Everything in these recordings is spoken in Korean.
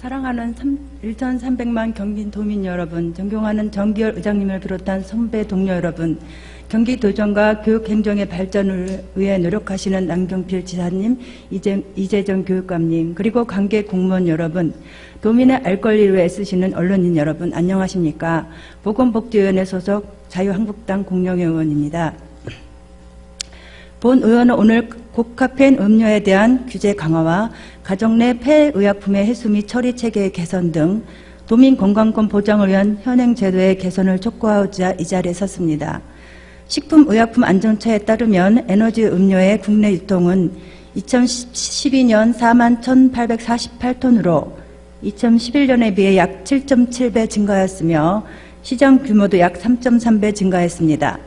사랑하는 1,300만 경기도민 여러분, 존경하는 정기열 의장님을 비롯한 선배 동료 여러분, 경기도정과 교육행정의 발전을 위해 노력하시는 남경필 지사님, 이재정 교육감님, 그리고 관계 공무원 여러분, 도민의 알 권리를 위해 애쓰시는 언론인 여러분, 안녕하십니까. 보건복지위원회 소속 자유한국당 공영회 의원입니다. 본 의원은 오늘 고카페인 음료에 대한 규제 강화와 가정 내 폐의약품의 해수 및 처리 체계의 개선 등 도민 건강권 보장을 위한 현행 제도의 개선을 촉구하고자 이 자리에 섰습니다. 식품의약품안전처에 따르면 에너지 음료의 국내 유통은 2012년 41,848톤으로 2011년에 비해 약 7.7배 증가하였으며 시장 규모도 약 3.3배 증가했습니다.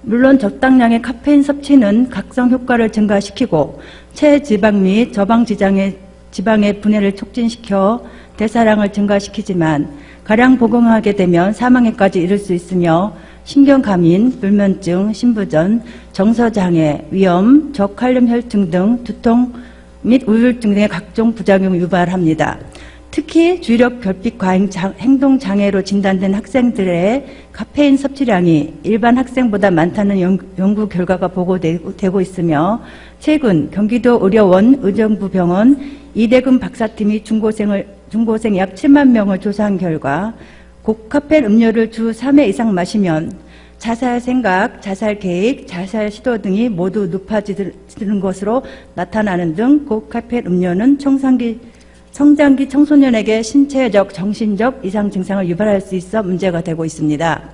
물론 적당량의 카페인 섭취는 각성 효과를 증가시키고 체지방 및 저방 지방의 분해를 촉진시켜 대사량을 증가시키지만 가량 복용하게 되면 사망에까지 이를 수 있으며 신경감인, 불면증, 신부전, 정서장애, 위염, 저칼륨 혈증 등 두통 및 우울증 등의 각종 부작용을 유발합니다. 특히 주의력 결핍 과잉 행동 장애로 진단된 학생들의 카페인 섭취량이 일반 학생보다 많다는 연구 결과가 보고되고 있으며 최근 경기도 의료원 의정부 병원 이대금 박사팀이 중고생 약 7만 명을 조사한 결과 고카페인 음료를 주 3회 이상 마시면 자살 생각, 자살 계획, 자살 시도 등이 모두 높아지는 것으로 나타나는 등 고카페인 음료는 성장기 청소년에게 신체적, 정신적 이상 증상을 유발할 수 있어 문제가 되고 있습니다.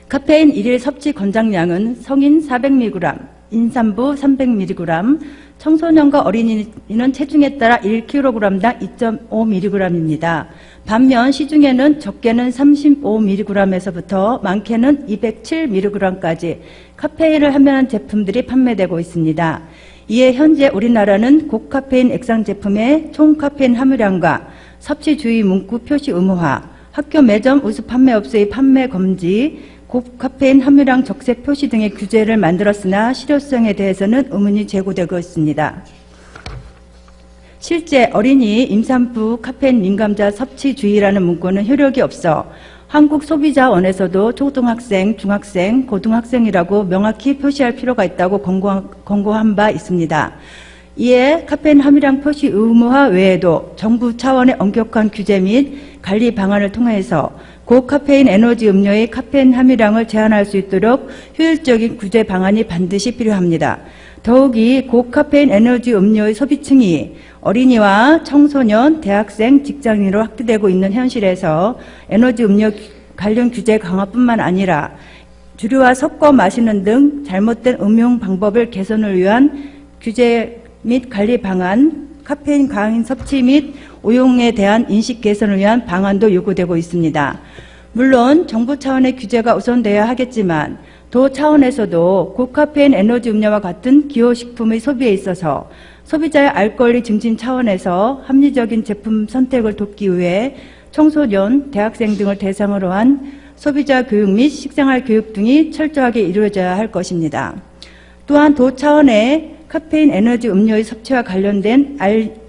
카페인 1일 섭취 권장량은 성인 400mg, 임산부 300mg, 청소년과 어린이는 체중에 따라 1kg당 2.5mg입니다. 반면 시중에는 적게는 35mg에서부터 많게는 207mg까지 카페인을 함유한 제품들이 판매되고 있습니다. 이에 현재 우리나라는 고카페인 액상 제품의 총 카페인 함유량과 섭취 주의 문구 표시 의무화, 학교 매점 우수 판매업소의 판매 금지, 고카페인 함유량 적색 표시 등의 규제를 만들었으나 실효성에 대해서는 의문이 제기되고 있습니다. 실제 어린이, 임산부, 카페인 민감자 섭취 주의라는 문구는 효력이 없어 한국소비자원에서도 초등학생, 중학생, 고등학생이라고 명확히 표시할 필요가 있다고 권고한 바 있습니다. 이에 카페인 함유량 표시 의무화 외에도 정부 차원의 엄격한 규제 및 관리 방안을 통해서 고카페인 에너지 음료의 카페인 함유량을 제한할 수 있도록 효율적인 규제 방안이 반드시 필요합니다. 더욱이 고카페인 에너지 음료의 소비층이 어린이와 청소년, 대학생, 직장인으로 확대되고 있는 현실에서 에너지 음료 관련 규제 강화뿐만 아니라 주류와 섞어 마시는 등 잘못된 음용 방법을 개선을 위한 규제 및 관리 방안, 카페인 과잉 섭취 및 오용에 대한 인식 개선을 위한 방안도 요구되고 있습니다. 물론 정부 차원의 규제가 우선되어야 하겠지만 도 차원에서도 고카페인 에너지 음료와 같은 기호식품의 소비에 있어서 소비자의 알 권리 증진 차원에서 합리적인 제품 선택을 돕기 위해 청소년, 대학생 등을 대상으로 한 소비자 교육 및 식생활 교육 등이 철저하게 이루어져야 할 것입니다. 또한 도 차원의 카페인 에너지 음료의 섭취와 관련된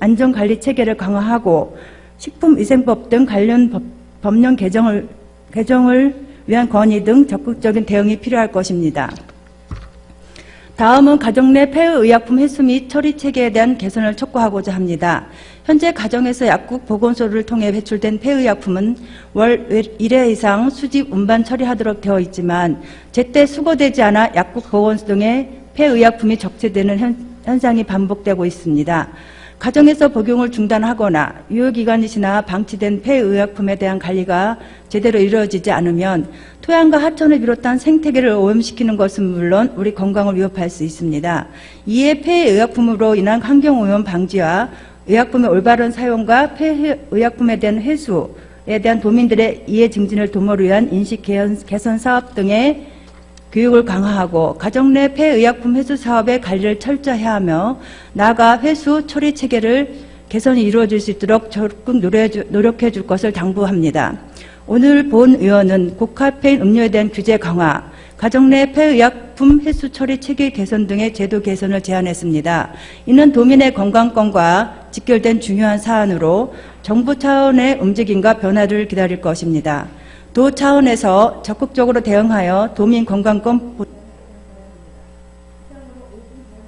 안전관리 체계를 강화하고 식품위생법 등 관련 법령 개정을 위한 건의 등 적극적인 대응이 필요할 것입니다. 다음은 가정 내 폐의약품 해수 및 처리 체계에 대한 개선을 촉구하고자 합니다. 현재 가정에서 약국 보건소를 통해 배출된 폐의약품은 월 1회 이상 수집, 운반 처리하도록 되어 있지만 제때 수거되지 않아 약국 보건소 등의 폐의약품이 적재되는 현상이 반복되고 있습니다. 가정에서 복용을 중단하거나 유효기간이 지나 방치된 폐의약품에 대한 관리가 제대로 이루어지지 않으면 토양과 하천을 비롯한 생태계를 오염시키는 것은 물론 우리 건강을 위협할 수 있습니다. 이에 폐의약품으로 인한 환경오염 방지와 의약품의 올바른 사용과 폐의약품에 대한 회수에 대한 도민들의 이해 증진을 도모를 위한 인식 개선 사업 등의 교육을 강화하고 가정 내 폐의약품 회수 사업의 관리를 철저해야 하며 나아가 회수 처리 체계를 개선이 이루어질 수 있도록 적극 노력해 줄 것을 당부합니다. 오늘 본 의원은 고카페인 음료에 대한 규제 강화, 가정 내 폐의약품 횟수 처리 체계 개선 등의 제도 개선을 제안했습니다. 이는 도민의 건강권과 직결된 중요한 사안으로 정부 차원의 움직임과 변화를 기다릴 것입니다. 도 차원에서 적극적으로 대응하여 도민 건강권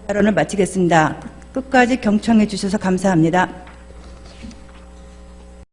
발언을 마치겠습니다. 끝까지 경청해 주셔서 감사합니다.